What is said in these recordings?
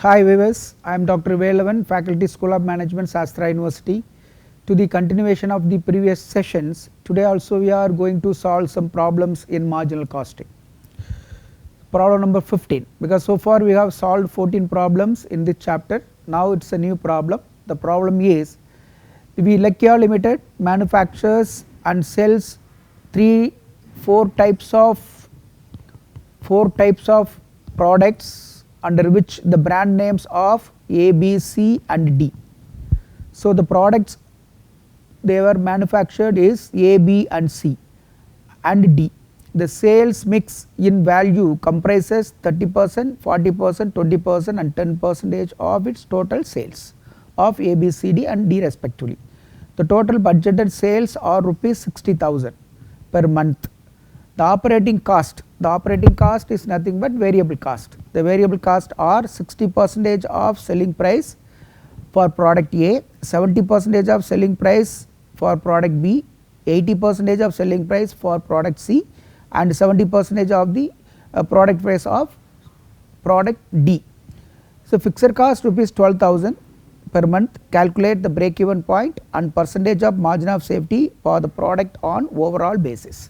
Hi viewers, I am Dr. Velavan, Faculty School of Management, Shastra University. To the continuation of the previous sessions, today also we are going to solve some problems in marginal costing. Problem number 15, because so far we have solved 14 problems in this chapter. Now it is a new problem. The problem is Villekia Limited manufactures and sells four types of products under which the brand names of A, B, C and D. So the products they were manufactured is A, B and C and D. The sales mix in value comprises 30%, 40%, 20% and 10% of its total sales of A, B, C, D and D respectively. The total budgeted sales are rupees 60,000 per month. The operating cost is nothing but variable cost. The variable cost are 60% of selling price for product A, 70% of selling price for product B, 80% of selling price for product C and 70% of the product price of product D. So fixed cost rupees 12,000 per month. Calculate the break even point and percentage of margin of safety for the product on overall basis.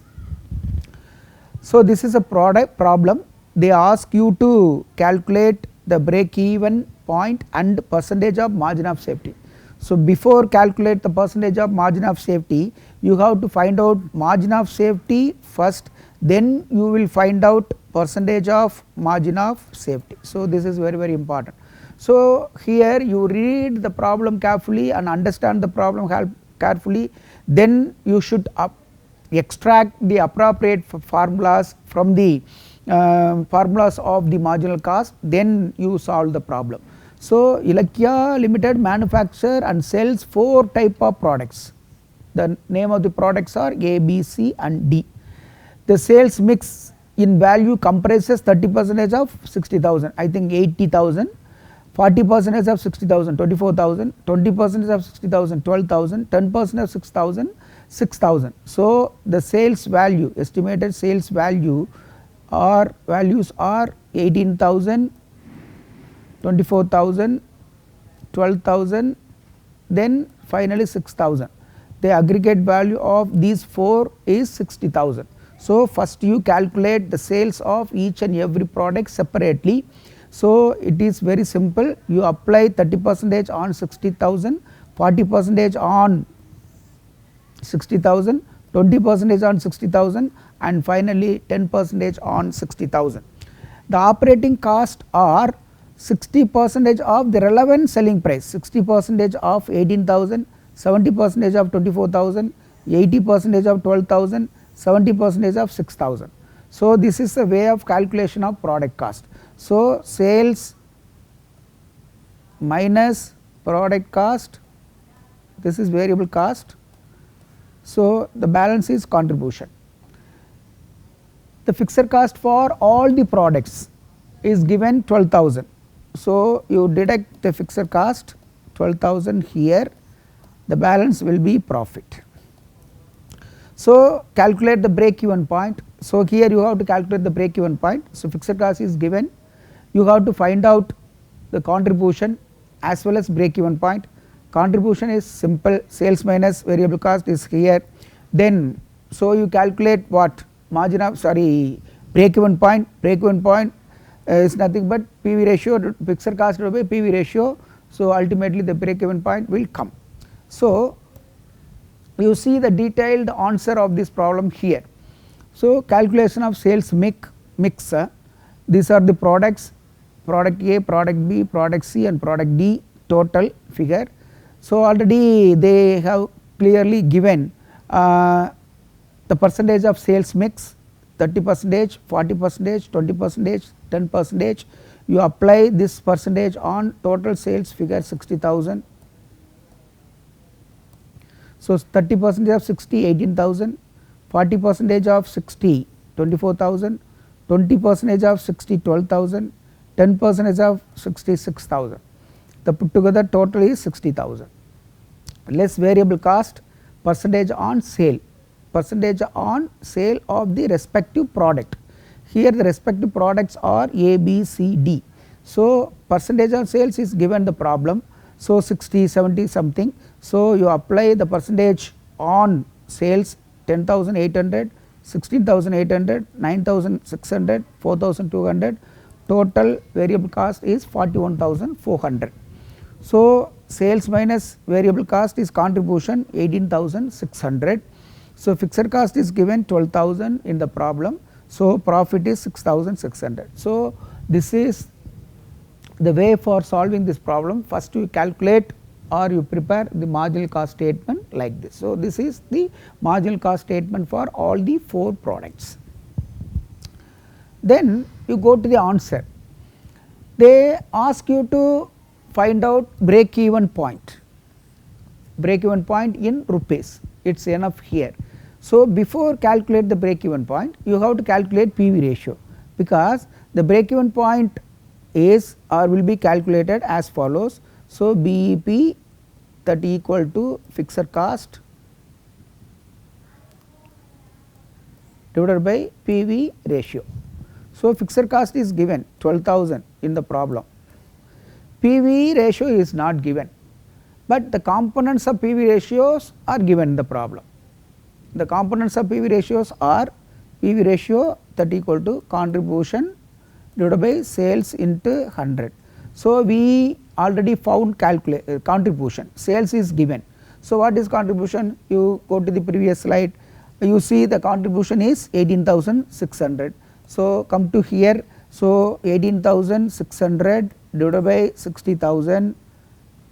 So this is a product problem. They ask you to calculate the break even point and percentage of margin of safety. So before calculate the percentage of margin of safety, you have to find out margin of safety first, then you will find out percentage of margin of safety. So this is very important. So here you read the problem carefully and understand the problem carefully, then you should extract the appropriate formulas from the formulas of the marginal cost, then you solve the problem. So Ilakya Limited manufacture and sells four type of products. The name of the products are A, B, C and D. The sales mix in value comprises 30% of 60,000, I think 80,000, 40% of 60,000, 24,000, 20% of 60,000, 12,000, 10% of 6,000, 6,000. So the sales value, estimated sales value or values are 18,000, 24,000, 12,000, then finally 6,000. The aggregate value of these four is 60,000. So first you calculate the sales of each and every product separately. So it is very simple, you apply 30% on 60,000, 40% on 60,000, 20% on 60,000 and finally 10% on 60,000. The operating cost are 60% of the relevant selling price, 60% of 18,000, 70% of 24,000, 80% of 12,000, 70% of 6,000. So this is a way of calculation of product cost. So sales minus product cost, this is variable cost. So the balance is contribution. The fixed cost for all the products is given 12,000. So you deduct the fixed cost 12,000 here, the balance will be profit. So calculate the break even point. So here you have to calculate the break even point. So fixed cost is given, you have to find out the contribution as well as break even point. Contribution is simple, sales minus variable cost is here. Then so you calculate what margin of break even point. Break even point is nothing but PV ratio, fixed cost divided by PV ratio. So ultimately the break even point will come. So you see the detailed answer of this problem here. So calculation of sales mix, these are the products, product A, product B, product C and product D total figure. So already they have clearly given the percentage of sales mix 30%, 40%, 20%, 10%. You apply this percentage on total sales figure 60,000. So 30% of 60 18,000, 40% of 60 24,000, 20% of 60 12,000, 10% of 60 6,000. The put together total is 60,000. Less variable cost, percentage on sale of the respective product. Here the respective products are A, B, C, D. So, percentage on sales is given the problem. So, 60, 70 something. So, you apply the percentage on sales 10,800, 16,800, 9,600, 4,200, total variable cost is 41,400. So, sales minus variable cost is contribution 18,600. So, fixed cost is given 12,000 in the problem. So, profit is 6,600. So, this is the way for solving this problem. First you calculate or you prepare the marginal cost statement like this. So, this is the marginal cost statement for all the 4 products. Then you go to the answer. They ask you to find out break even point in rupees, it is enough here. So, before calculate the break even point, you have to calculate PV ratio, because the break even point is or will be calculated as follows. So, BEP that equal to fixed cost divided by PV ratio. So, fixed cost is given 12,000 in the problem, PV ratio is not given, but the components of PV ratios are given in the problem. The components of PV ratios are PV ratio that equal to contribution divided by sales into 100. So, we already found contribution, sales is given. So, what is contribution? You go to the previous slide, you see the contribution is 18,600. So, come to here. So, 18,600 divided by 60,000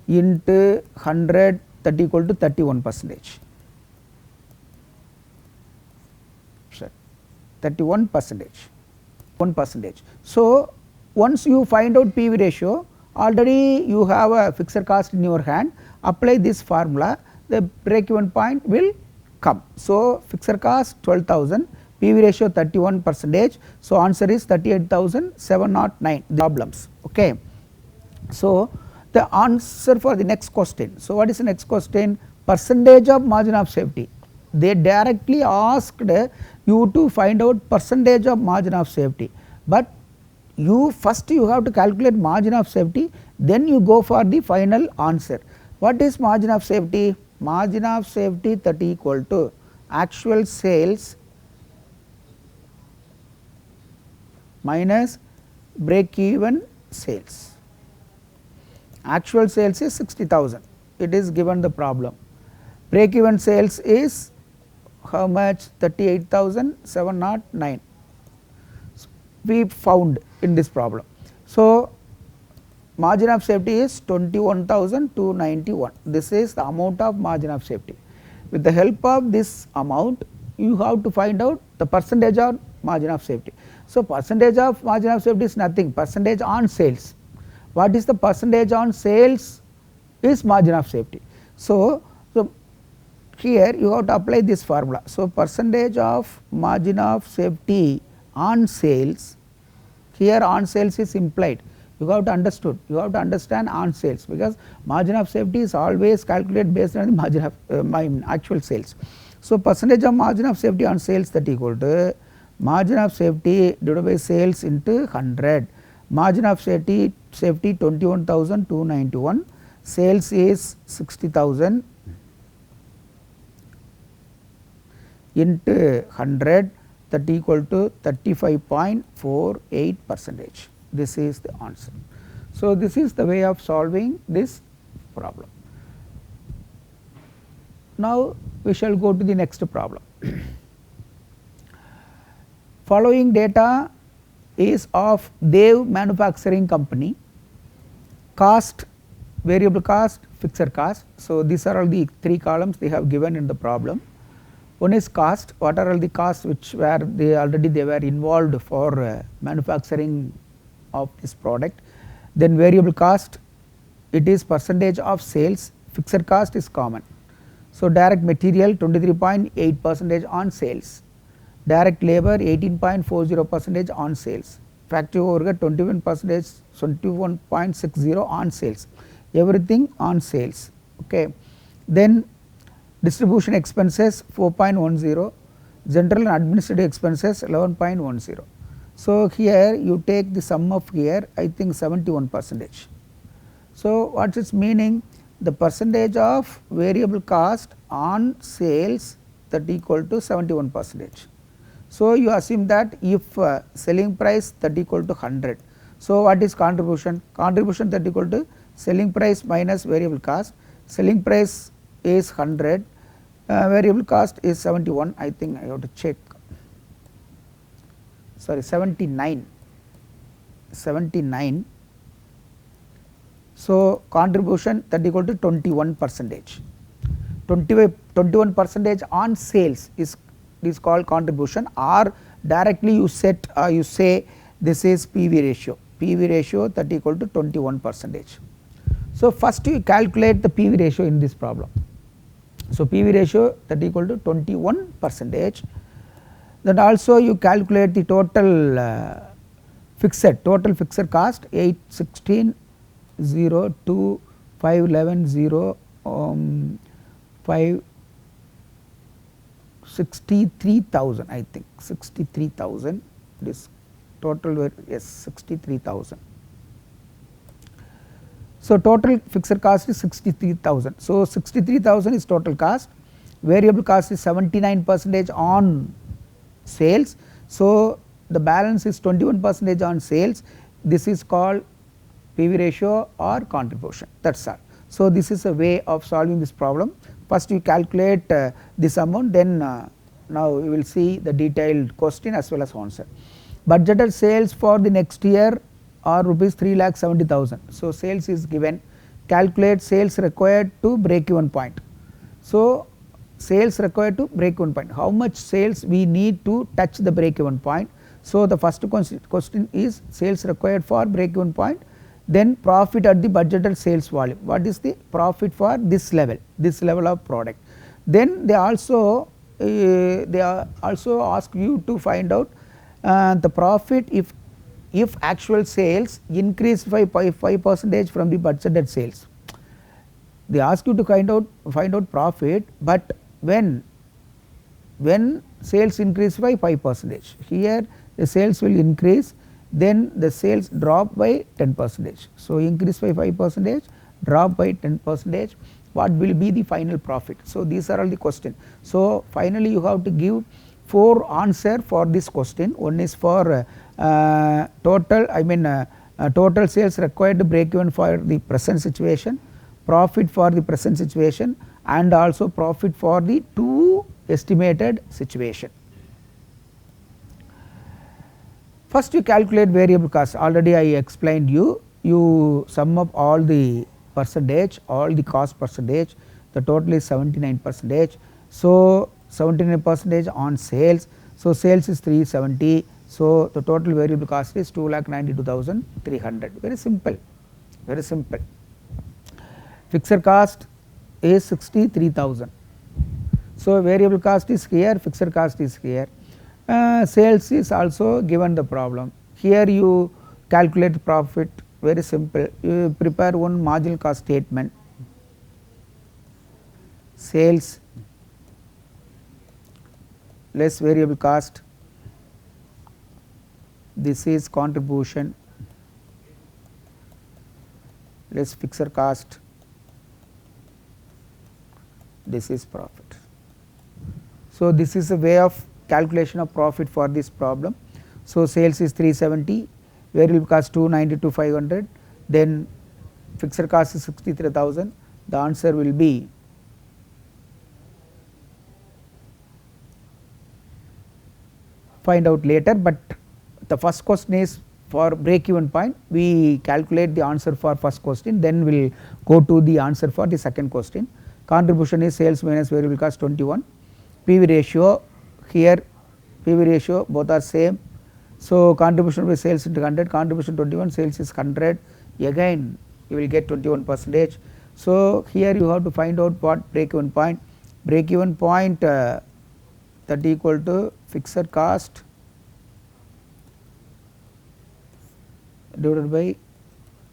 into 100, that equal to 31%. 1%. So, once you find out PV ratio, already you have a fixed cost in your hand, apply this formula, the break even point will come. So, fixed cost 12,000, PV ratio 31%. So, answer is 38,709 problems. Okay. So, the answer for the next question. So, what is the next question? Percentage of margin of safety. They directly asked you to find out percentage of margin of safety, but you first you have to calculate margin of safety, then you go for the final answer. What is margin of safety? Margin of safety that equal to actual sales minus break even sales. Actual sales is 60,000, it is given the problem. Break even sales is how much? 38,709 we found in this problem. So, margin of safety is 21,291, this is the amount of margin of safety. With the help of this amount, you have to find out the percentage of margin of safety. So, percentage of margin of safety is nothing, percentage on sales. What is the percentage on sales? Is margin of safety. So, here you have to apply this formula. So, percentage of margin of safety on sales, here on sales is implied, you have to understand on sales, because margin of safety is always calculated based on the margin of actual sales. So, percentage of margin of safety on sales that equal to margin of safety divided by sales into 100. Margin of safety 21,291, sales is 60,000 into 100, that equal to 35.48%. This is the answer. So, this is the way of solving this problem. Now, we shall go to the next problem. Following data is of Dev Manufacturing Company, cost, variable cost, fixed cost. So, these are all the 3 columns they have given in the problem. One is cost, what are all the costs which were they were involved for manufacturing of this product. Then variable cost, it is percentage of sales, fixed cost is common. So, direct material 23.8% on sales, direct labor 18.40% on sales, factory overhead 21.60 on sales, everything on sales. Okay. Then distribution expenses 4.10, general and administrative expenses 11.10. So, here you take the sum of here I think 71 percentage. So, what is meaning, the percentage of variable cost on sales that equal to 71 percentage. So, you assume that if selling price that equal to 100. So, what is contribution? Contribution that equal to selling price minus variable cost. Selling price is 100, variable cost is 71. I think I have to check, sorry, 79. So, contribution that equal to 21 percentage. 21 percentage on sales is called contribution, or directly you set you say this is PV ratio that equal to 21 percentage. So, first you calculate the PV ratio in this problem. So, PV ratio that equal to 21 percentage, then also you calculate the total fixed cost 816 0 2 511 0 5 63,000 I think 63,000, this total, yes, 63,000. So, total fixed cost is 63,000. So, 63,000 is total cost, variable cost is 79 percentage on sales. So, the balance is 21 percentage on sales, this is called PV ratio or contribution, that is all. So, this is a way of solving this problem. First you calculate this amount, then now we will see the detailed question as well as answer. Budgeted sales for the next year are rupees 3,70,000. So, sales is given, calculate sales required to break even point. So, sales required to break even point, how much sales we need to touch the break even point. So, the first question is sales required for break even point, then profit at the budgeted sales volume, what is the profit for this level of product. Then they also ask you to find out the profit if actual sales increase by 5 percentage from the budgeted sales. They ask you to find out profit, but when sales increase by 5 percentage, here the sales will increase, then the sales drop by 10 percentage. So, increase by 5 percentage, drop by 10 percentage, what will be the final profit. So, these are all the question. So, finally you have to give 4 answer for this question. One is for total sales required to break even for the present situation, profit for the present situation, and also profit for the two estimated situation. First you calculate variable cost, already I explained you sum up all the percentage, all the cost percentage, the total is 79 percentage. So, 79 percentage on sales, so sales is 370, so the total variable cost is 2,92,300, very simple, very simple. Fixed cost is 63,000, so variable cost is here, fixed cost is here. Sales is also given the problem, here you calculate profit, very simple, you prepare one marginal cost statement, sales less variable cost, this is contribution less fixed cost, this is profit. So, this is a way of calculation of profit for this problem. So, sales is 370, variable cost 292,500, then fixed cost is 63,000, the answer will be find out later, but the first question is for break even point, we calculate the answer for first question, then we will go to the answer for the second question. Contribution is sales minus variable cost 21, PV ratio, here PV ratio both are same. So, contribution by sales into 100, contribution 21, sales is 100, again you will get 21 percentage. So, here you have to find out what break even point, that equal to fixed cost divided by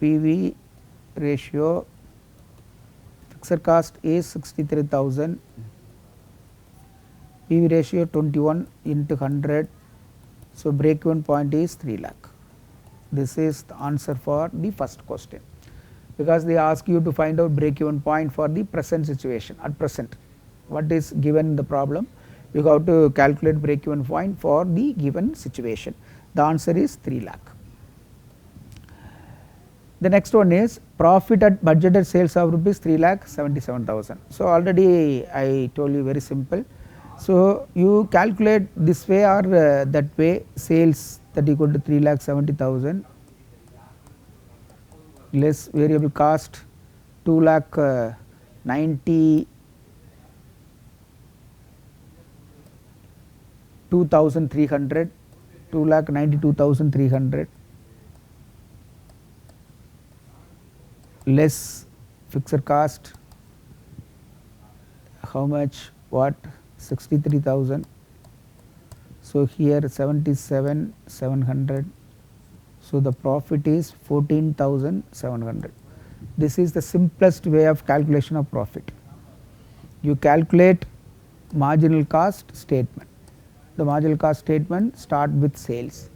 PV ratio, fixed cost is 63,000, PV ratio 21 into 100, So, break even point is 3 lakh. This is the answer for the first question, because they ask you to find out break even point for the present situation at present. What is given in the problem, you have to calculate break even point for the given situation. The answer is 3 lakh. The next one is profit at budgeted sales of rupees 3,77,000. So, already I told you, very simple. So, you calculate this way or that way, sales that equal to 3,70,000 less variable cost 2,92,300, 2,92,300 less fixed cost, how much, what, 63,000. So, here 77,700. So, the profit is 14,700. This is the simplest way of calculation of profit. You calculate marginal cost statement. The marginal cost statement start with sales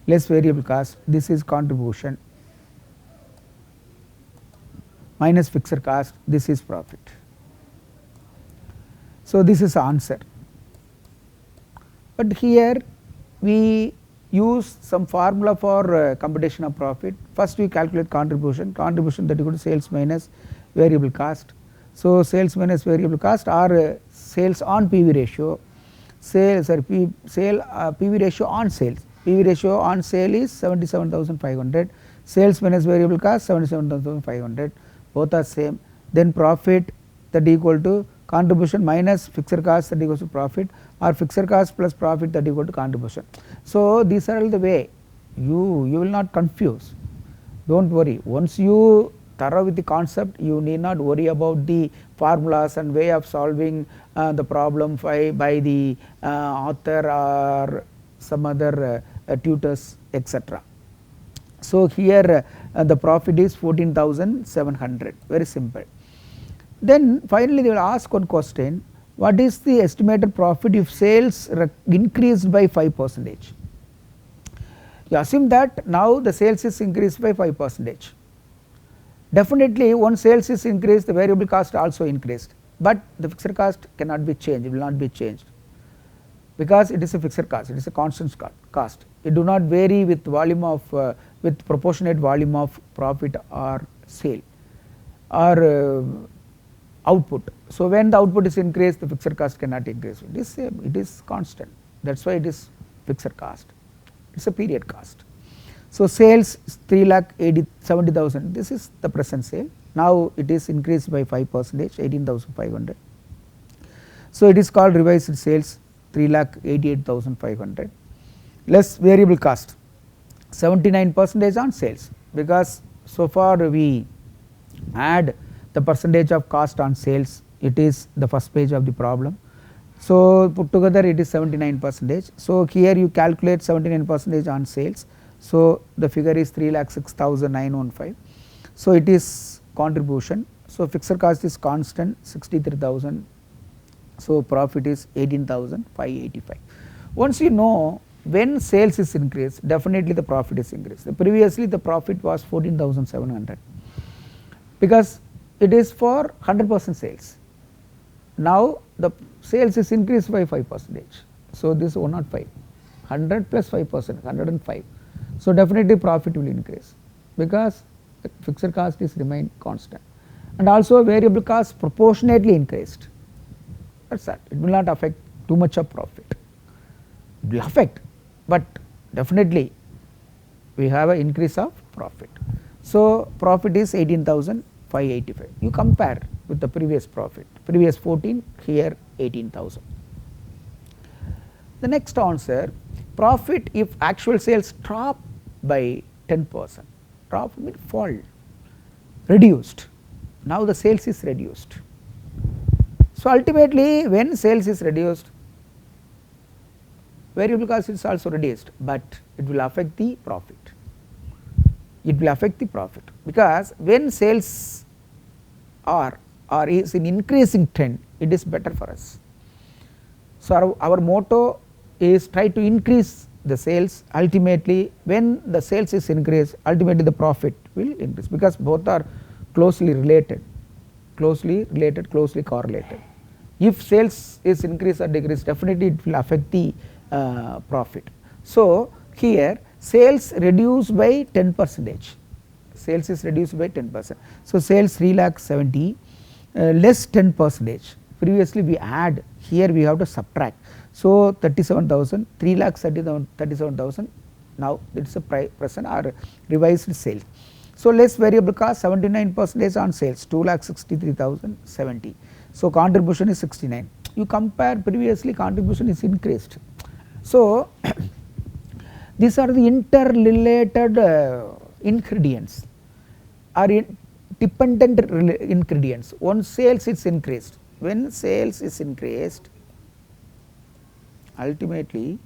less variable cost, this is contribution, minus fixed cost, this is profit. So, this is answer, but here we use some formula for computation of profit. First we calculate contribution that equal to sales minus variable cost. So, sales minus variable cost or sales on PV ratio, PV ratio on sales, PV ratio on sale is 77,500, sales minus variable cost 77,500, both are same. Then profit that equal to contribution minus fixed cost that equals to profit, or fixed cost plus profit that equal to contribution. So, these are all the way, you will not confuse, do not worry. Once you thorough with the concept, you need not worry about the formulas and way of solving the problem by the author or some other tutors, etc. So, here the profit is 14,700, very simple. Then finally, they will ask one question, what is the estimated profit if sales increased by 5%? You assume that now the sales is increased by 5%. Definitely once sales is increased, the variable cost also increased, but the fixed cost cannot be changed, it will not be changed, because it is a fixed cost, it is a constant cost, it do not vary with volume of with proportionate volume of profit or sale or output. So, when the output is increased, the fixed cost cannot increase, it is same, it is constant, that is why it is fixed cost, it is a period cost. So, sales 3,70,000, this is the present sale, now it is increased by 5%, 18,500. So, it is called revised sales 3,88,500 less variable cost 79% on sales, because so far we add the percentage of cost on sales, it is the first page of the problem. So, put together it is 79%. So, here you calculate 79% on sales. So, the figure is 3,06,915. So, it is contribution. So, fixed cost is constant 63,000. So, profit is 18,585. Once you know when sales is increased, definitely the profit is increased. Previously the profit was 14,700, because it is for 100% sales. Now the sales is increased by 5%. So, this is 105, 100 plus 5%, 105. So, definitely profit will increase, because the fixed cost is remain constant, and also variable cost proportionately increased, that is that, it will not affect too much of profit, it will affect, but definitely we have an increase of profit. So, profit is 18,585, you compare with the previous profit, previous 14, here 18,000. The next answer, profit if actual sales drop by 10%, drop means fall, reduced, now the sales is reduced. So, ultimately when sales is reduced, variable cost is also reduced, but it will affect the profit, it will affect the profit, because when sales are is in increasing trend, it is better for us. So, our motto is try to increase the sales ultimately, when the sales is increased, ultimately the profit will increase, because both are closely related, closely correlated. If sales is increased or decreased, definitely it will affect the profit. So here sales reduced by 10%, sales is reduced by 10%. So sales 3,70,000 less 10%, previously we add, here we have to subtract. So 37,000, 3,37,000, now it is a present or revised sales. So less variable cost 79% on sales, 2,63,070. So contribution is 69. You compare, previously contribution is increased. So these are the interrelated ingredients or dependent ingredients. Once sales is increased, when sales is increased, ultimately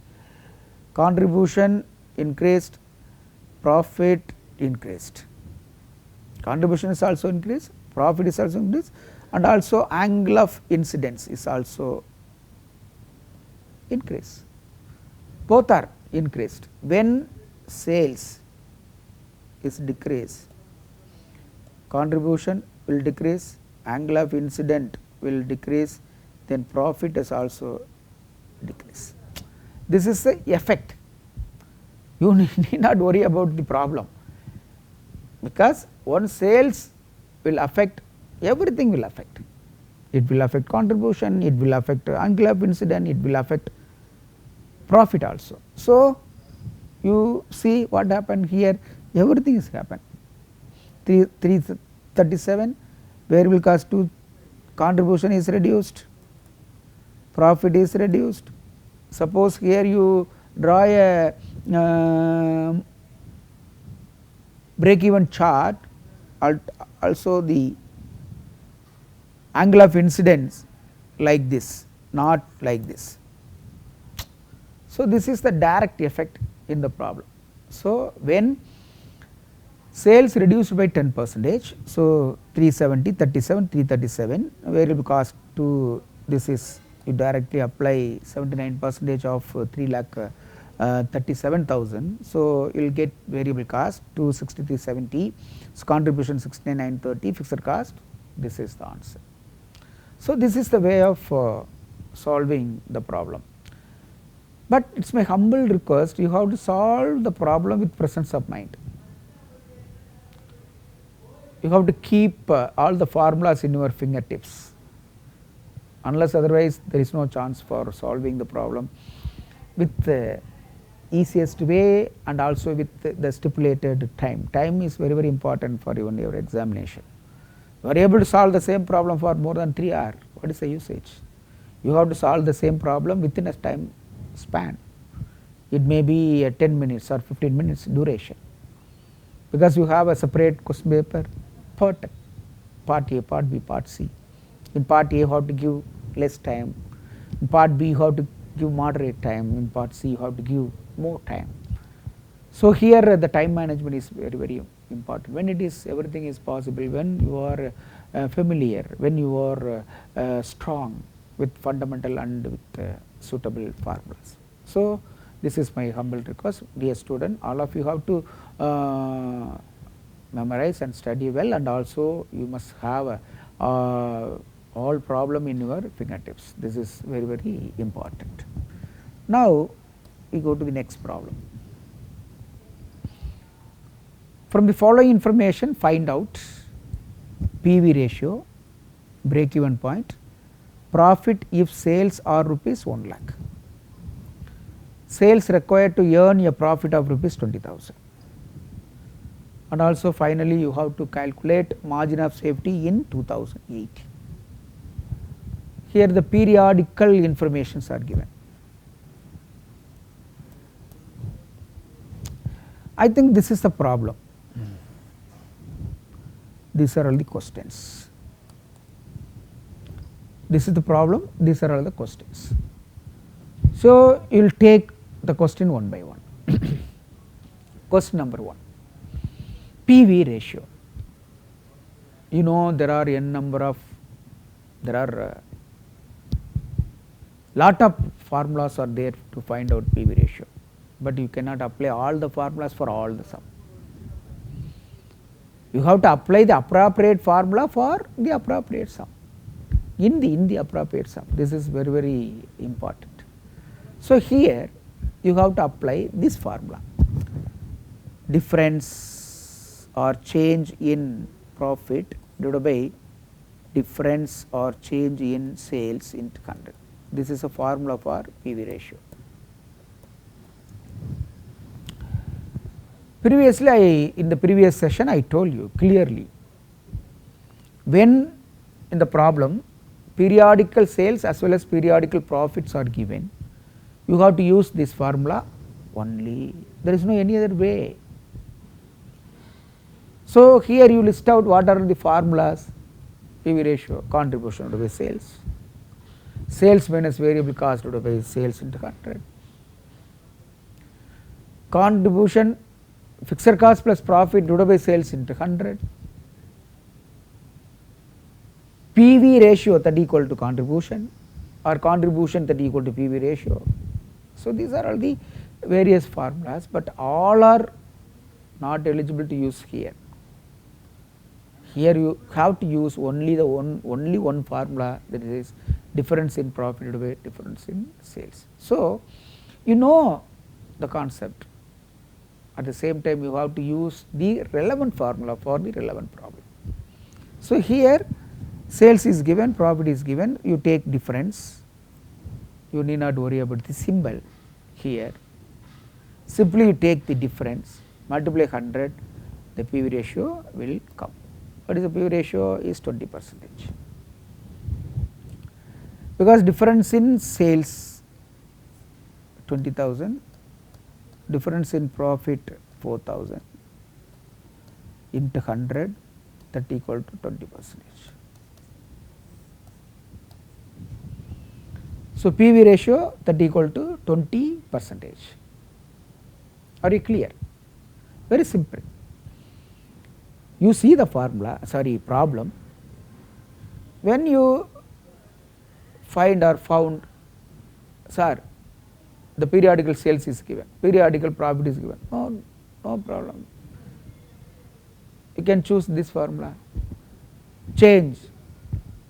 contribution increased, profit increased. Contribution is also increased, profit is also increased, and also angle of incidence is also increased. Both are increased. When sales is decreased, contribution will decrease, angle of incidence will decrease, then profit is also decrease. This is the effect. You need not worry about the problem, because once sales will affect, everything will affect. It will affect contribution, it will affect angle of incidence, it will affect profit also. So you see what happened here, everything is happened. 337, variable cost to contribution is reduced, profit is reduced. Suppose here you draw a break even chart, also the angle of incidence like this, not like this. So this is the direct effect in the problem. So when sales reduced by 10%, so 370, 37, 337, variable cost to this is, you directly apply 79% of 3,37,000. So you will get variable cost 263.70, so contribution 69,930, fixed cost, this is the answer. So this is the way of solving the problem. But it is my humble request, you have to solve the problem with presence of mind. You have to keep all the formulas in your fingertips, unless otherwise there is no chance for solving the problem with the easiest way and also with the stipulated time. Time is very, very important for even your examination. You are able to solve the same problem for more than 3 hours, what is the usage? You have to solve the same problem within a time span. It may be a 10 minutes or 15 minutes duration, because you have a separate question paper per part A, part B, part C. In part A you have to give less time, in part B you have to give moderate time, in part C you have to give more time. So here the time management is very, very important. When it is, everything is possible, when you are familiar, when you are strong with fundamental and with suitable formulas. So this is my humble request, dear student, all of you have to memorize and study well, and also you must have all problem in your fingertips. This is very, very important. Now we go to the next problem. From the following information, find out PV ratio, break even point, profit if sales are rupees 1 lakh, sales required to earn a profit of rupees 20,000, and also finally you have to calculate margin of safety in 2008. Here the periodical informations are given. I think this is the problem. These are all the questions. This is the problem, these are all the questions. So you will take the question one by one. Question number 1, PV ratio. You know there are n number of, there are lot of formulas are there to find out PV ratio. but you cannot apply all the formulas for all the sum. You have to apply the appropriate formula for the appropriate sum in the appropriate sum. This is very, very important. So here you have to apply this formula, difference or change in profit divided by difference or change in sales into 100. This is a formula for PV ratio. Previously, in the previous session I told you clearly, when in the problem periodical sales as well as periodical profits are given, you have to use this formula only, there is no any other way. So here you list out what are the formulas: PV ratio, contribution divided by sales, sales minus variable cost divided by sales into 100, contribution fixed cost plus profit divided by sales into 100, PV ratio that equal to contribution or contribution that equal to PV ratio. So these are all the various formulas, but all are not eligible to use here. Here you have to use only one formula, that is difference in profit divided by difference in sales. So you know the concept. At the same time you have to use the relevant formula for the relevant problem. So here sales is given, profit is given, you take difference, you need not worry about the symbol here, simply you take the difference, multiply 100, the PV ratio will come. What is the PV ratio? Is 20%, because difference in sales 20,000, difference in profit 4,000 into 100, that equal to 20%. So PV ratio that equal to 20%. Are you clear? Very simple. You see the formula, problem, when you find or found, sir, the periodical sales is given, periodical profit is given, no problem, you can choose this formula, change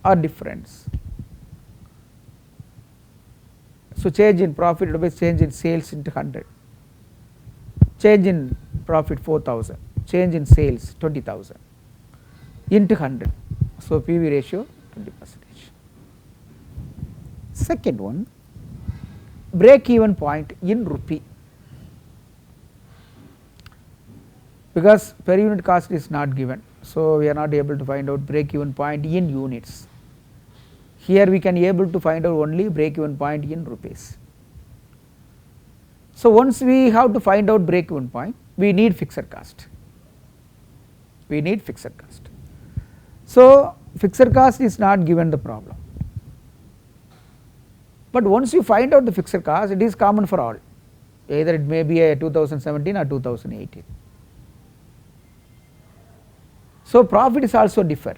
or difference. So change in profit divided by change in sales into 100, change in profit 4,000, change in sales 20,000 into 100. So PV ratio 20%. Second one, break even point in rupee, because per unit cost is not given, so we are not able to find out break even point in units. Here we can able to find out only break even point in rupees. So once we have to find out break even point, we need fixed cost. So fixed cost is not given the problem, but once you find out the fixed cost, it is common for all, either it may be a 2017 or 2018. So profit is also differ.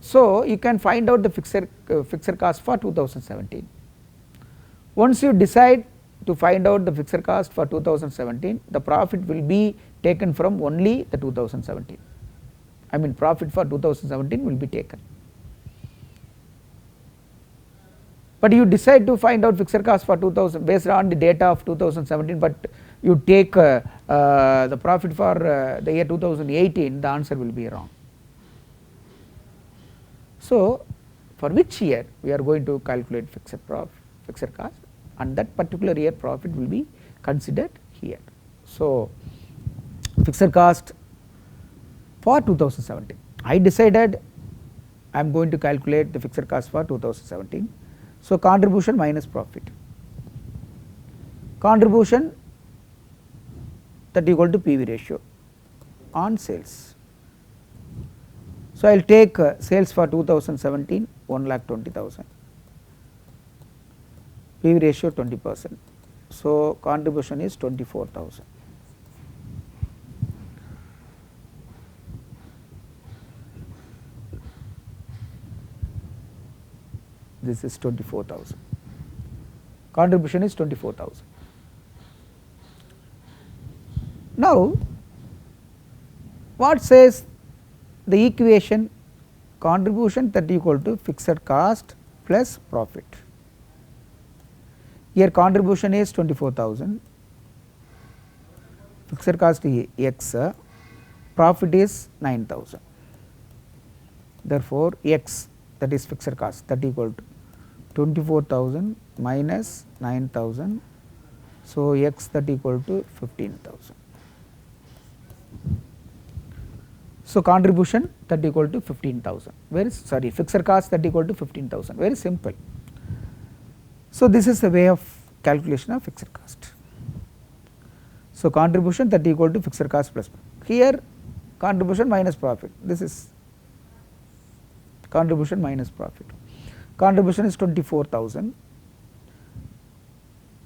So you can find out the fixed cost for 2017. Once you decide to find out the fixed cost for 2017, the profit will be taken from only the 2017. I mean profit for 2017 will be taken. But you decide to find out fixed cost for 2000 based on the data of 2017, but you take the profit for the year 2018, the answer will be wrong. So for which year we are going to calculate fixed cost, and that particular year profit will be considered here. So fixed cost for 2017, I decided I am going to calculate the fixed cost for 2017. So contribution minus profit, contribution that equal to PV ratio on sales. So I will take sales for 2017 1,20,000, PV ratio 20%, so contribution is 24,000. This is 24,000, contribution is 24,000. Now what says the equation? Contribution that equal to fixed cost plus profit. Here contribution is 24,000, fixed cost is x, profit is 9,000. Therefore, x, that is fixed cost, that equal to 24,000 minus 9,000. So, x that equal to 15,000. So, contribution that equal to 15,000, very sorry, fixed cost that equal to 15,000, very simple. So, this is the way of calculation of fixed cost. So, contribution that equal to fixed cost plus, here contribution minus profit, this is contribution minus profit. Contribution is 24,000,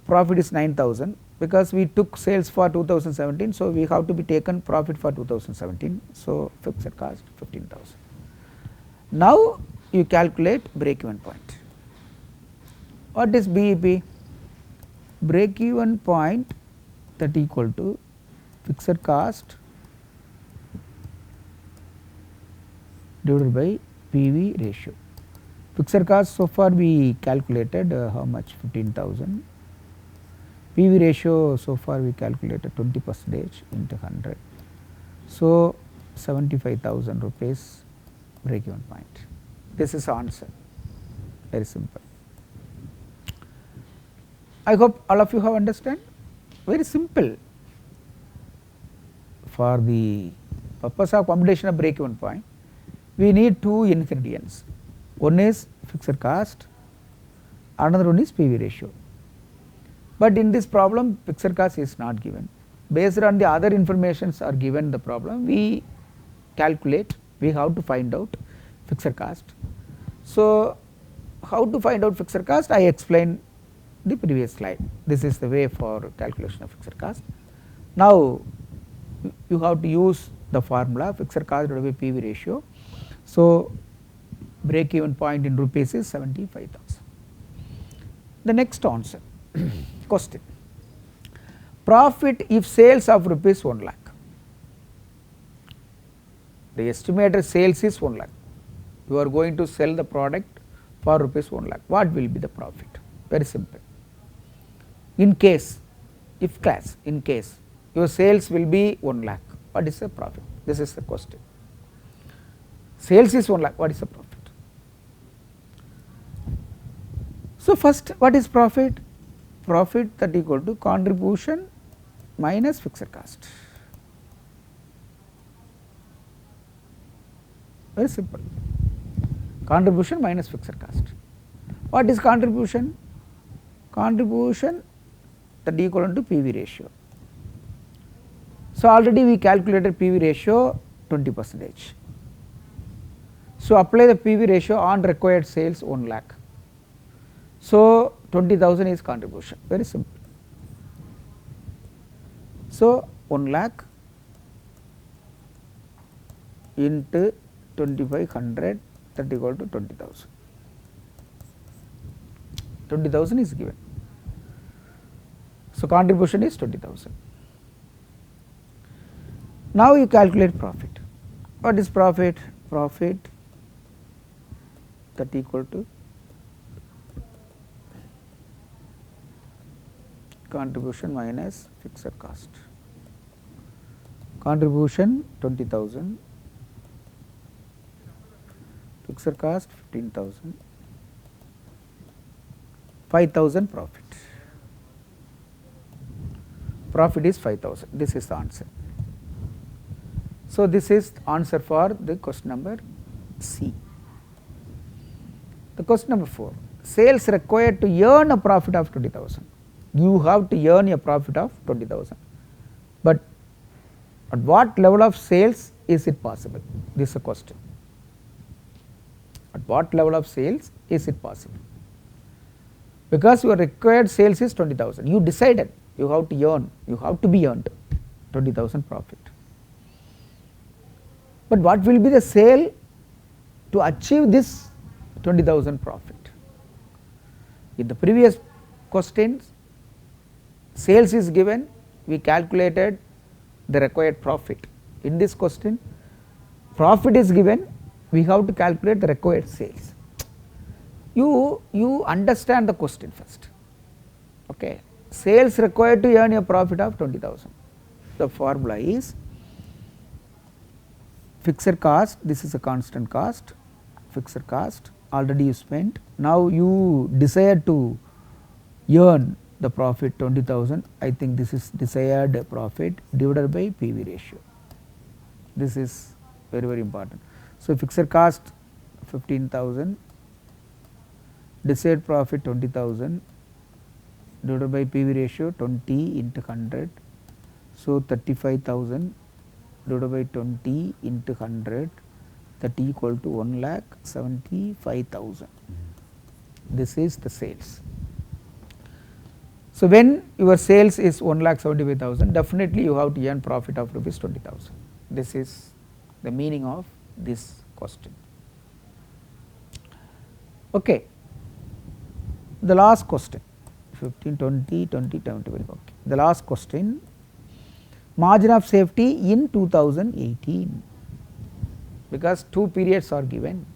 profit is 9,000, because we took sales for 2017. So, we have to be taken profit for 2017. So, fixed cost 15,000. Now, you calculate break even point. What is BEP? Break even point that equal to fixed cost divided by PV ratio. Fixed cost so far we calculated how much, 15,000. PV ratio so far we calculated 20% into 100. So, 75,000 rupees break even point. This is answer, very simple. I hope all of you have understand, very simple. For the purpose of computation of break even point, we need two ingredients. One is fixed cost, another one is PV ratio. But in this problem fixed cost is not given. Based on the other informations are given the problem, we calculate, we have to find out fixed cost. So, how to find out fixed cost? I explained the previous slide. This is the way for calculation of fixed cost. Now, you have to use the formula fixed cost divided by PV ratio. So, break even point in rupees is 75,000. The next answer. Question: profit if sales of rupees 1 lakh. The estimated sales is 1 lakh. You are going to sell the product for rupees 1 lakh. What will be the profit? Very simple. In case, if class, in case your sales will be 1 lakh, what is the profit? This is the question. Sales is 1 lakh, what is the profit? So, first what is profit? Profit that equal to contribution minus fixed cost. Very simple. Contribution minus fixed cost. What is contribution? Contribution that equal to PV ratio. So, already we calculated PV ratio 20%. So, apply the PV ratio on required sales 1 lakh. So, 20,000 is contribution, very simple. So, 1 lakh into 2500, that equal to 20,000. 20,000 is given. So, contribution is 20,000. Now, you calculate profit. What is profit? Profit that equal to contribution minus fixed cost. Contribution 20,000, fixed cost 15,000, 5,000 profit. Profit is 5,000. This is the answer. So, this is the answer for the question number C. The question number 4, sales required to earn a profit of 20,000. You have to earn a profit of 20,000, but at what level of sales is it possible? This is a question. At what level of sales is it possible? Because your required sales is 20,000, you decided you have to earn, you have to be earned 20,000 profit. But what will be the sale to achieve this 20,000 profit? In the previous questions, sales is given, we calculated the required profit. In this question, profit is given, we have to calculate the required sales. You understand the question first. Okay. Sales required to earn a profit of 20,000. The formula is fixed cost, this is a constant cost, fixed cost already you spent. Now you desire to earn the profit 20,000, I think this is desired profit divided by PV ratio. This is very important. So, fixed cost 15,000, desired profit 20,000 divided by PV ratio 20 into 100. So, 35,000 divided by 20 into 100, that equal to 1,75,000. This is the sales. So, when your sales is 1,75,000, definitely you have to earn profit of rupees 20,000. This is the meaning of this question. Okay. The last question 15, 20, 20, 20, okay. The last question, margin of safety in 2018, because two periods are given,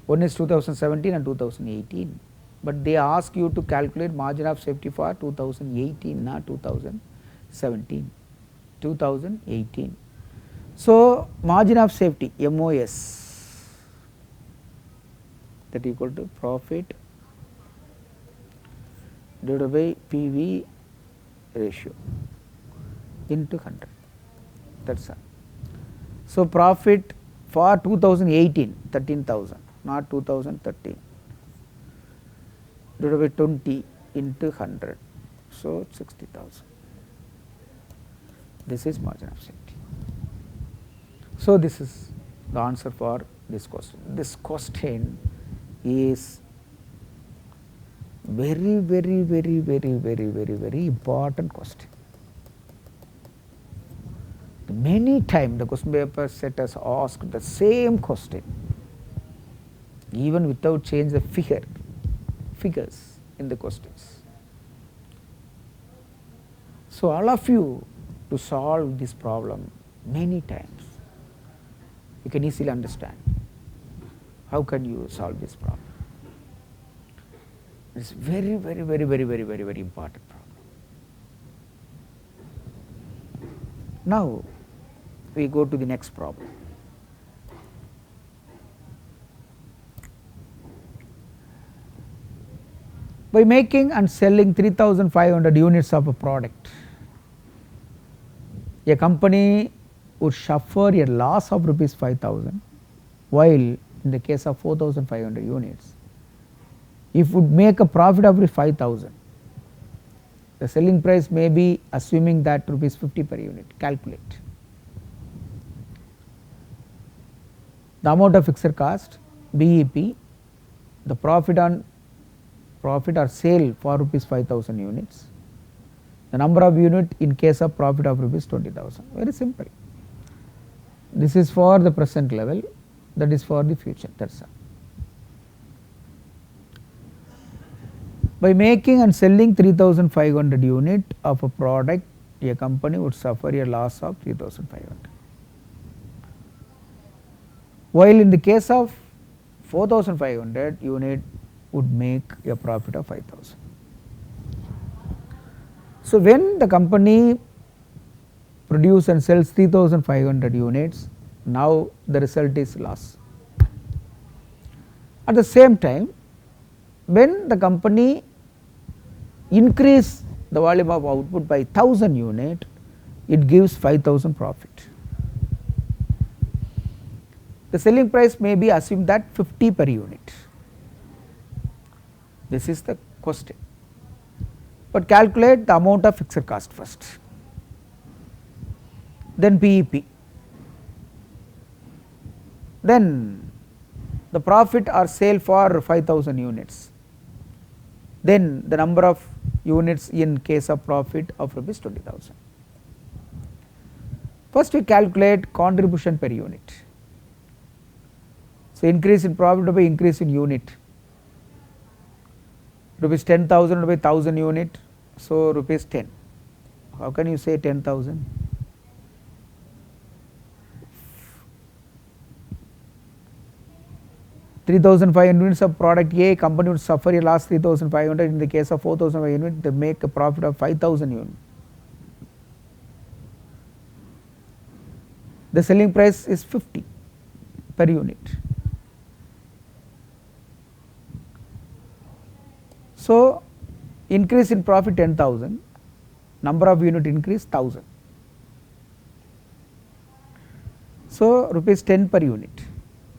one is 2017 and 2018, but they ask you to calculate margin of safety for 2018, not 2017, 2018. So, margin of safety MOS, that equal to profit divided by PV ratio into 100, that is all. So, profit for 2018 13,000, not 2013, divided by 20 into 100, so 60,000. This is margin of safety. So, this is the answer for this question. This question is very important question. Many times the question paper set has asked the same question, even without change the figures in the questions. So, all of you to solve this problem many times, you can easily understand how can you solve this problem. It is very important problem. Now, we go to the next problem. By making and selling 3,500 units of a product, a company would suffer a loss of rupees 5,000, while in the case of 4,500 units, if would make a profit of rupees 5,000, the selling price may be assuming that rupees 50 per unit. Calculate the amount of fixed cost BEP, the profit or sale for rupees 5,000 units, the number of unit in case of profit of rupees 20,000. Very simple. This is for the present level, that is for the future, that is all. By making and selling 3,500 unit of a product, a company would suffer a loss of 3,500, while in the case of 4,500 unit would make a profit of 5,000. So, when the company produce and sells 3,500 units, now the result is loss. At the same time, when the company increase the volume of output by 1,000 unit, it gives 5,000 profit. The selling price may be assumed that 50 per unit. This is the question. But calculate the amount of fixed cost first, then BEP, then the profit or sale for 5,000 units, then the number of units in case of profit of rupees 20,000. First we calculate contribution per unit. So, increase in profit by increase in unit, rupees 10,000 by 1,000 unit, so rupees 10. How can you say 10,000? 3,500 units of product A, company would suffer a loss 3,500. In the case of 4,500 units, they make a profit of 5,000 units. The selling price is 50 per unit. So, increase in profit 10,000, number of unit increase 1,000. So, rupees 10 per unit.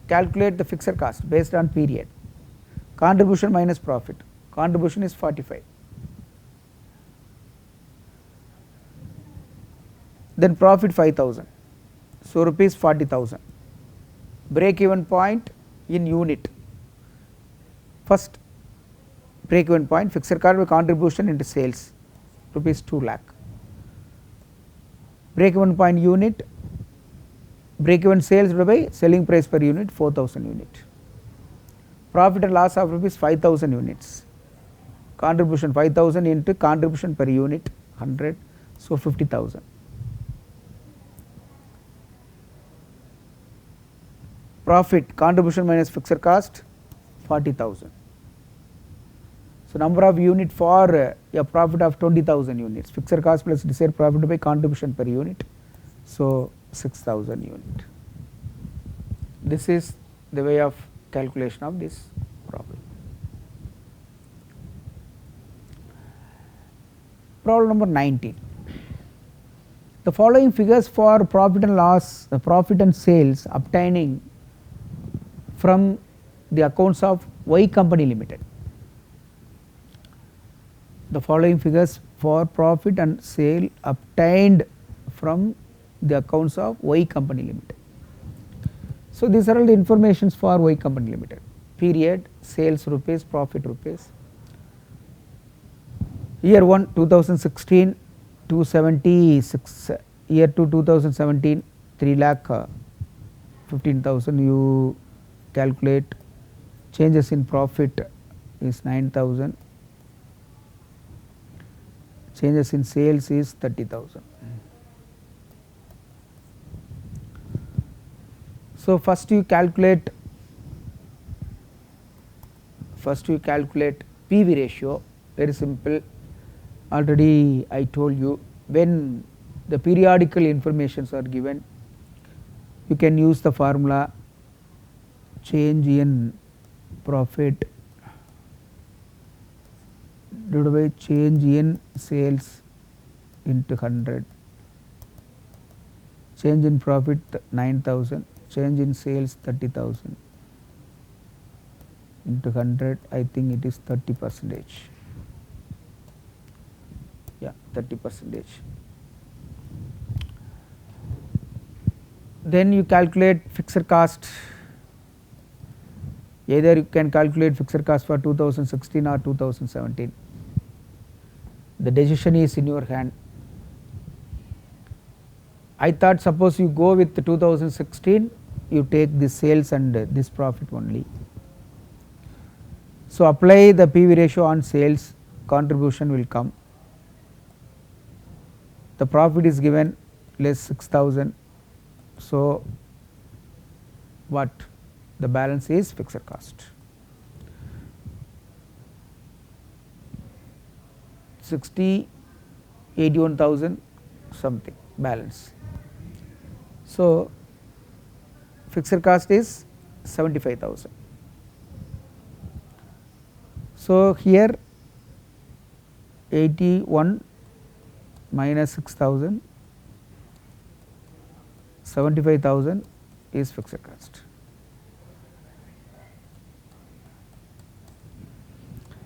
Calculate the fixed cost based on period. Contribution minus profit. Contribution is 45. Then profit 5,000. So, rupees 40,000. Break even point in unit. First break even point, fixed cost by contribution into sales, rupees 2 lakh. Break even point unit, break even sales by selling price per unit 4,000 unit. Profit and loss of rupees 5,000 units. Contribution 5,000 into contribution per unit 100, so 50,000. Profit contribution minus fixed cost 40,000. So, number of unit for a profit of 20,000 units, fixed cost plus desired profit by contribution per unit, so 6,000 unit. This is the way of calculation of this problem. Problem number 19. The following figures for profit and loss, profit and sales obtaining from the accounts of Y Company Limited. The following figures for profit and sale obtained from the accounts of Y Company Limited. So, these are all the informations for Y Company Limited. Period, sales rupees, profit rupees. Year 1 2016 276, year 2 2017 3 lakh 15,000. You calculate changes in profit is 9,000, changes in sales is 30,000. So, first you calculate PV ratio, very simple. Already I told you, when the periodical informations are given, you can use the formula change in profit divided by change in sales into 100, change in profit 9,000, change in sales 30,000 into 100, I think it is 30%. Yeah, 30%. Then you calculate fixed cost. Either you can calculate fixed cost for 2016 or 2017. The decision is in your hand. I thought suppose you go with the 2016, you take this sales and this profit only. So, apply the PV ratio on sales, contribution will come. The profit is given less 6,000. So, what? The balance is fixed cost. 60, 81,000 something balance. So, fixed cost is 75,000. So, here 81 minus 6,000, 75,000 is fixed cost.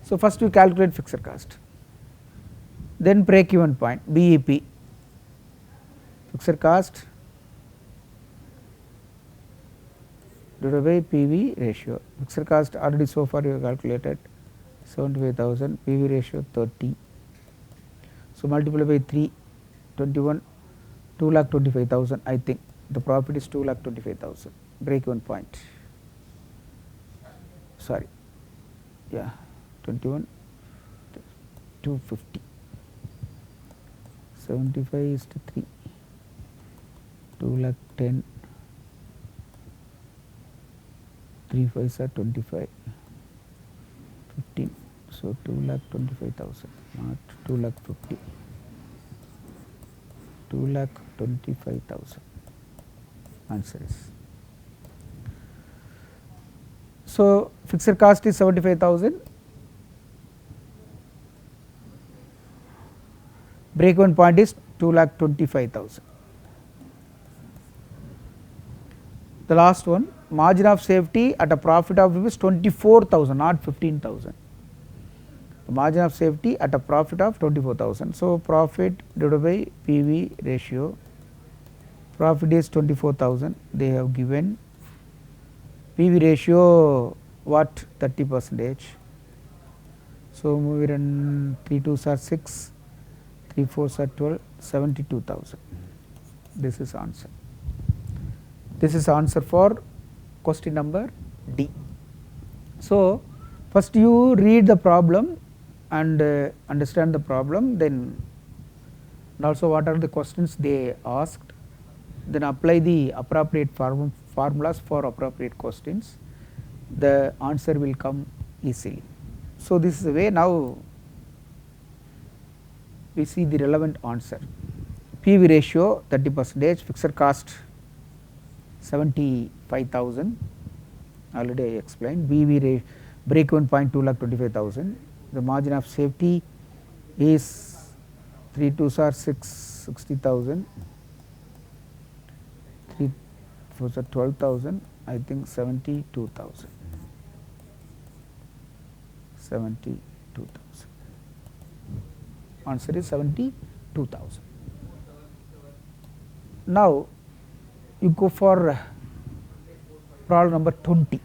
So, first you calculate fixed cost, then break even point BEP, fixed cost divided by PV ratio. Fixed cost already so far you have calculated 75,000, PV ratio 30. So, multiply by 3, 21, 2,25,000, I think the profit is 2,25,000, break even point, sorry, yeah, 21, 250, 75 is to 3, 2,10,000, 3 5s are 25, 15. So 2,25,000, not 2,50,000, 2,25,000. Answer is. So fixed cost is 75,000. Break even point is 2,25,000. The last one, margin of safety at a profit of rupees 24,000, not 15,000. The margin of safety at a profit of 24,000. So profit divided by PV ratio. Profit is 24,000. They have given PV ratio what, 30%. So we run 3 2s are 6, 3 4s are 12, 72,000. This is answer. This is answer for question number D. So first you read the problem and understand the problem, then and also what are the questions they asked, then apply the appropriate formulas for appropriate questions, the answer will come easily. So this is the way now we see the relevant answer. PV ratio 30%, fixed cost 75,000, already I explained. BV break even point 2,25,000. The margin of safety is 3 2s are 6, 60,000, 3 4s are 12,000, I think 72,000. 72,000. Answer is 72,000. Now you go for problem number 20.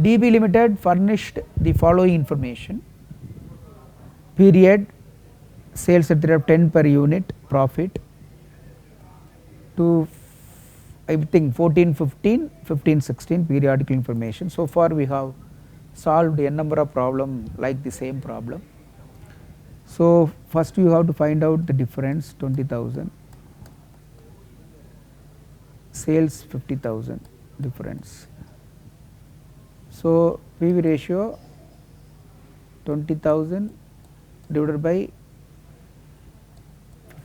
DB Limited furnished the following information: period, sales at the rate of 10 per unit, profit, to I think 14 15, 15 16 periodical information. So far we have solved a number of problems like the same problem. So first you have to find out the difference, 20,000, sales 50,000 difference. So PV ratio 20,000 divided by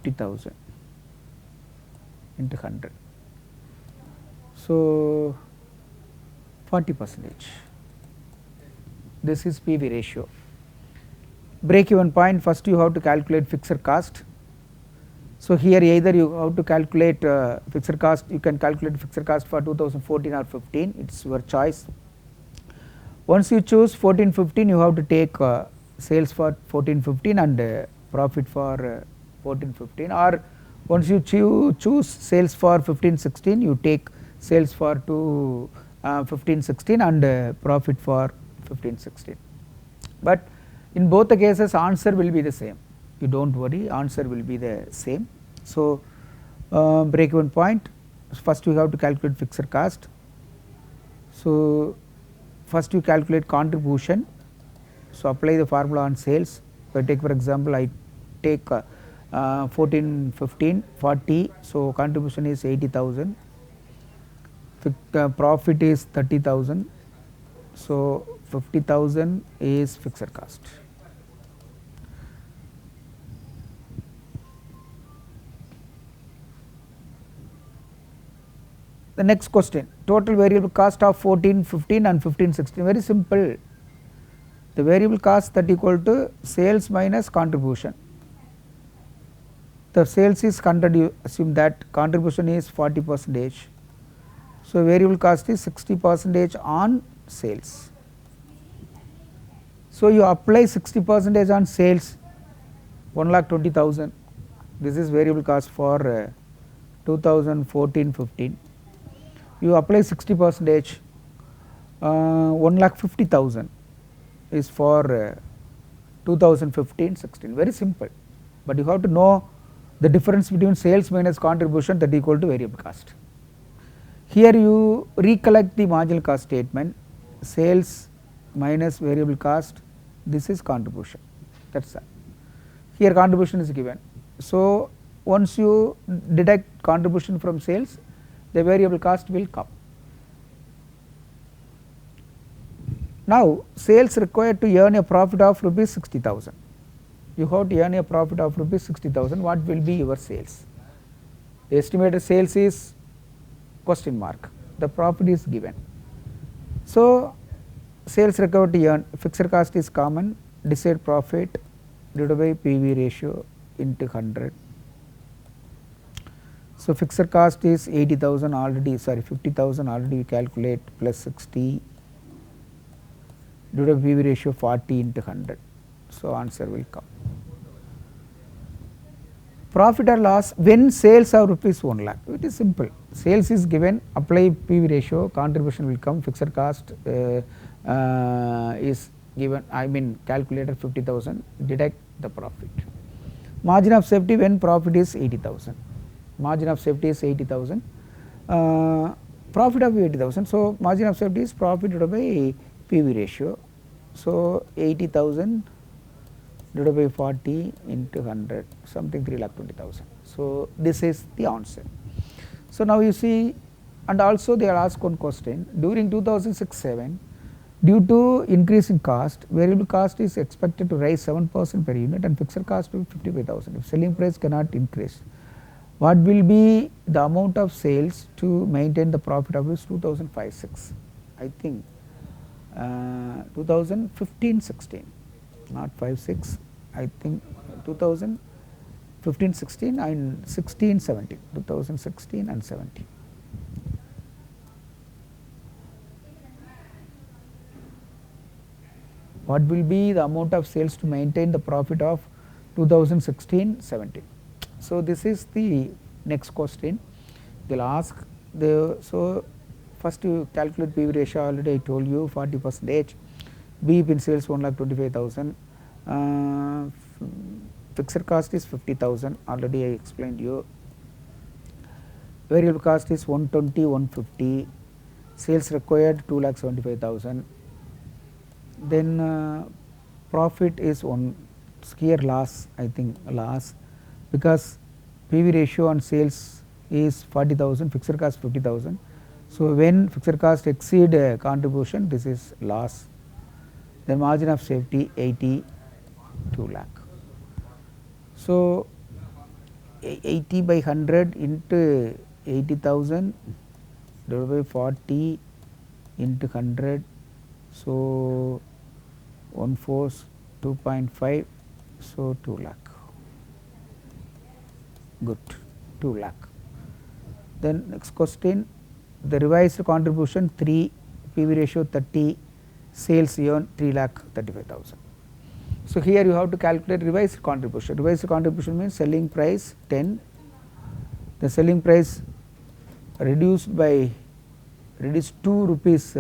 50,000 into 100. So 40%. This is PV ratio. Break even point, first you have to calculate fixed cost. So here either you have to calculate fixed cost, you can calculate fixed cost for 2014 or 15, it is your choice. Once you choose 14 15, you have to take sales for 14 15 and profit for 14 15, or once you choose sales for 15 16, you take sales for 15 16 and profit for 15 16. But in both the cases answer will be the same, you do not worry, answer will be the same. So break even point, first we have to calculate fixed cost. So first you calculate contribution, so apply the formula on sales. If I take for example, I take 14 15 40, so contribution is 80,000, profit is 30,000, so 50,000 is fixed cost. The next question, total variable cost of 14 15 and 15 16, very simple. The variable cost that equal to sales minus contribution. The sales is 100, you assume that contribution is 40%. So variable cost is 60% on sales. So you apply 60% on sales, 1,20,000. This is variable cost for 2014 15. You apply 60%, 1,50,000 is for 2015 16. Very simple, but you have to know the difference between sales minus contribution, that equal to variable cost. Here you recollect the marginal cost statement, sales minus variable cost, this is contribution, that is all. Here contribution is given. So once you deduct contribution from sales, the variable cost will come. Now sales required to earn a profit of rupees 60,000. You have to earn a profit of rupees 60,000. What will be your sales? The estimated sales is question mark. The profit is given. So sales required to earn, fixed cost is common, desired profit divided by PV ratio into 100. So fixed cost is 80,000 already, sorry 50,000 already we calculate, plus 60 divided by PV ratio 40 into 100. So answer will come. Profit or loss when sales are rupees 1 lakh, it is simple. Sales is given, apply PV ratio, contribution will come, fixed cost is given, I mean calculated 50,000, deduct the profit. Margin of safety when profit is 80,000, margin of safety is 80,000, profit of 80,000. So margin of safety is profit divided by PV ratio. So 80,000 divided by 40 into 100, something 3,20,000. So this is the answer. So now you see, and also they are asked one question, during 2006-07 due to increase in cost, variable cost is expected to rise 7% per unit and fixed cost will be 55,000. If selling price cannot increase, what will be the amount of sales to maintain the profit of this 2005-06? I think 2015-16, not 5-6, I think 2015-16 and 16-17, 2016 and 17. What will be the amount of sales to maintain the profit of 2016-17? So this is the next question they will ask. So first you calculate PV ratio, already I told you 40%, BEP in sales 1,25,000, fixed cost is 50,000, already I explained you, variable cost is 120, 150, sales required 2,75,000, then profit is one, here loss, I think loss, because PV ratio on sales is 40,000, fixed cost 50,000. So when fixed cost exceed contribution, this is loss. Then margin of safety 80, 2 lakh. So 80 by 100 into 80,000 divided by 40 into 100. So 1/4, 2.5, so 2 lakh. Good, 2 lakh. Then next question, the revised contribution 3, PV ratio 30, sales earn 3,35,000. So here you have to calculate revised contribution. Revised contribution means selling price 10, the selling price reduced 2 rupees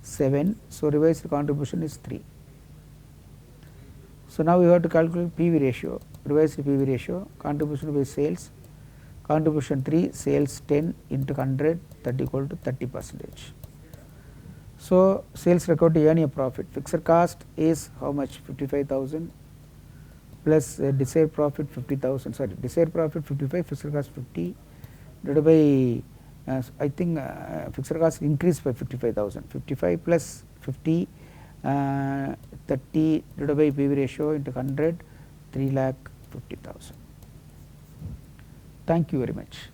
7, so revised contribution is 3. So now you have to calculate PV ratio, revised PV ratio, contribution by sales, contribution 3, sales 10 into 100, that equal to 30%. So sales required to earn a profit, fixed cost is how much, 55,000 plus desired profit 50,000, sorry desired profit 55, fixed cost 50 divided by I think fixed cost increased by 55,000, 55 plus 50, 30 divided by PV ratio into 100, 3,50,000. Thank you very much.